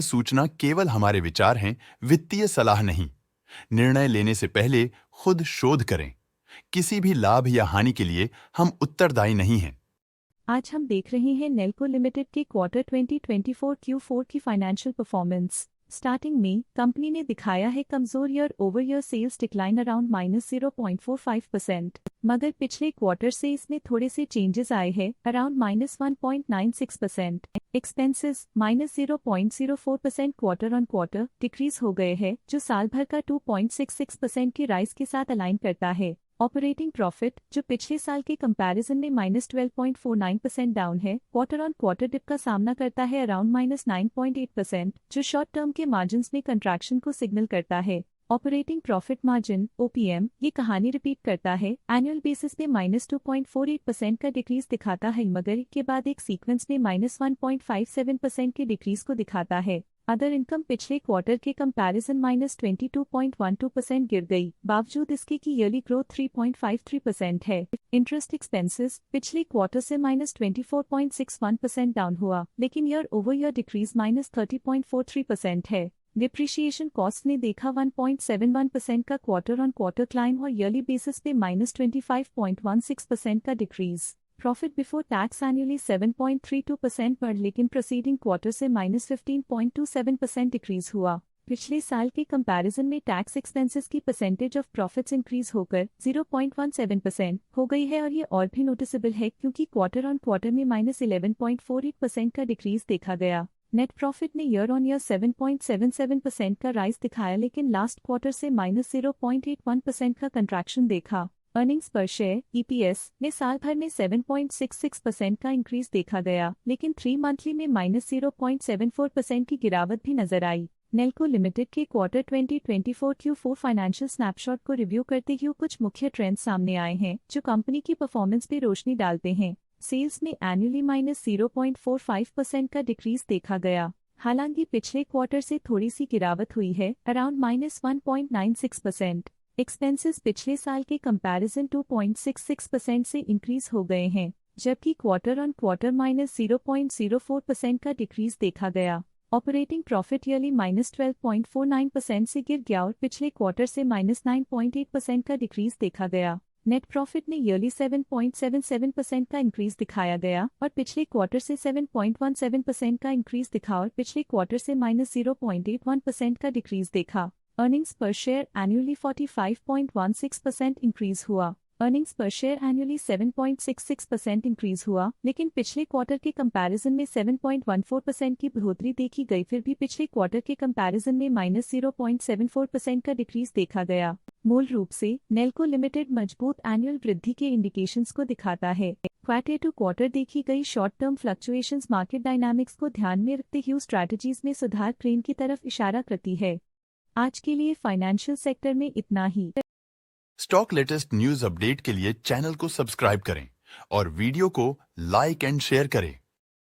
सूचना केवल हमारे विचार हैं, वित्तीय सलाह नहीं। निर्णय लेने से पहले खुद शोध करें। किसी भी लाभ या हानि के लिए हम उत्तरदायी नहीं हैं। आज हम देख रहे हैं नेल्को लिमिटेड के क्वार्टर 2024 Q4 की फाइनेंशियल परफॉर्मेंस। स्टार्टिंग में कंपनी ने दिखाया है कमजोर year over year sales decline around -0.45%, मगर पिछले क्वार्टर से इसमें थोड़े से चेंजेस आए हैं around -1.96%। Expenses -0.04% quarter on quarter decrease हो गए हैं, जो साल भर का 2.66% की राइज के साथ अलाइन करता है। ऑपरेटिंग प्रॉफिट, जो पिछले साल के कंपैरिजन में -12.49% डाउन है, क्वार्टर ऑन क्वार्टर डिप का सामना करता है अराउंड -9.8%, जो शॉर्ट टर्म के मार्जिन्स में कंट्रैक्शन को सिग्नल करता है। ऑपरेटिंग प्रॉफिट मार्जिन (OPM) ये कहानी रिपीट करता है, एनुअल बेसिस पे -2.48% का डिक्रीज दिखाता है, मगर के बाद एक सीक्वेंस में -1.57% के डिक्रीज को दिखाता है। अदर इनकम पिछले क्वार्टर के कंपैरिजन -22.12% गिर गई, बावजूद इसके कि ईयरली ग्रोथ 3.53% है। इंटरेस्ट एक्सपेंसेस पिछले क्वार्टर से -24.61% डाउन हुआ, लेकिन ईयर ओवर ईयर डिक्रीज -30.43% है। डिप्रिशिएशन कॉस्ट ने देखा 1.71% का क्वार्टर ऑन क्वार्टर क्लाइम और ईयरली बेसिस पे -25.16% का decrease. Profit before tax annually 7.32% बढ़, लेकिन प्रीसीडिंग क्वार्टर से -15.27% डिक्रीज हुआ। पिछले साल के कंपैरिजन में टैक्स एक्सपेंसेस की परसेंटेज ऑफ प्रॉफिट्स इंक्रीज होकर 0.17% हो गई है, और ये और भी नोटिसेबल है क्योंकि क्वार्टर ऑन क्वार्टर में -11.48% का डिक्रीज देखा गया। नेट प्रॉफिट ने ईयर ऑन ईयर 7.77% का राइज दिखाया, लेकिन लास्ट क्वार्टर से -0.81% का कंट्रैक्शन देखा। अर्निंग्स पर शेयर (EPS) ने साल भर में 7.66% का इंक्रीज देखा गया, लेकिन 3 मंथली में -0.74% की गिरावट भी नजर आई। नेल्को लिमिटेड के क्वार्टर 2024 Q4 फाइनेंशियल स्नैपशॉट को रिव्यू करते हुए कुछ मुख्य ट्रेंड्स सामने आए हैं, जो कंपनी की परफॉर्मेंस पे रोशनी डालते हैं। सेल्स में एनुअली -0.45% का डिक्रीज देखा गया, हालांकि पिछले क्वार्टर से थोड़ी सी गिरावट हुई है अराउंड -1.96%। एक्सपेंसेस पिछले साल के कंपैरिजन 2.66% से इंक्रीज हो गए हैं, जबकि क्वार्टर ऑन क्वार्टर -0.04% का डिक्रीज देखा गया। ऑपरेटिंग प्रॉफिट ईयरली -12.49% से गिर गया और पिछले क्वार्टर से -9.8% का डिक्रीज देखा गया। नेट प्रॉफिट ने ईयरली 7.77% का इंक्रीज दिखाया गया और पिछले क्वार्टर से 7.17% का इंक्रीज दिखा और पिछले क्वार्टर से -0.81% का डिक्रीज देखा। अर्निंग्स पर शेयर एनुअली 45.16% इंक्रीज हुआ। अर्निंग्स पर शेयर एनुअली 7.66% इंक्रीज हुआ, लेकिन पिछले क्वार्टर के कंपैरिजन में 7.14% की बढ़ोतरी देखी गई, फिर भी पिछले क्वार्टर के कंपैरिजन में -0.74% का डिक्रीज देखा गया। मूल रूप से नेल्को लिमिटेड मजबूत एनुअल वृद्धि के इंडिकेशंस को दिखाता है। क्वार्टर टू क्वार्टर देखी गई short term fluctuations market dynamics को ध्यान में रखते हुए स्ट्रैटेजीज में सुधार ट्रेंड की तरफ इशारा करती है। आज के लिए फाइनेंशियल सेक्टर में इतना ही। स्टॉक लेटेस्ट न्यूज अपडेट के लिए चैनल को सब्सक्राइब करें और वीडियो को लाइक एंड शेयर करें।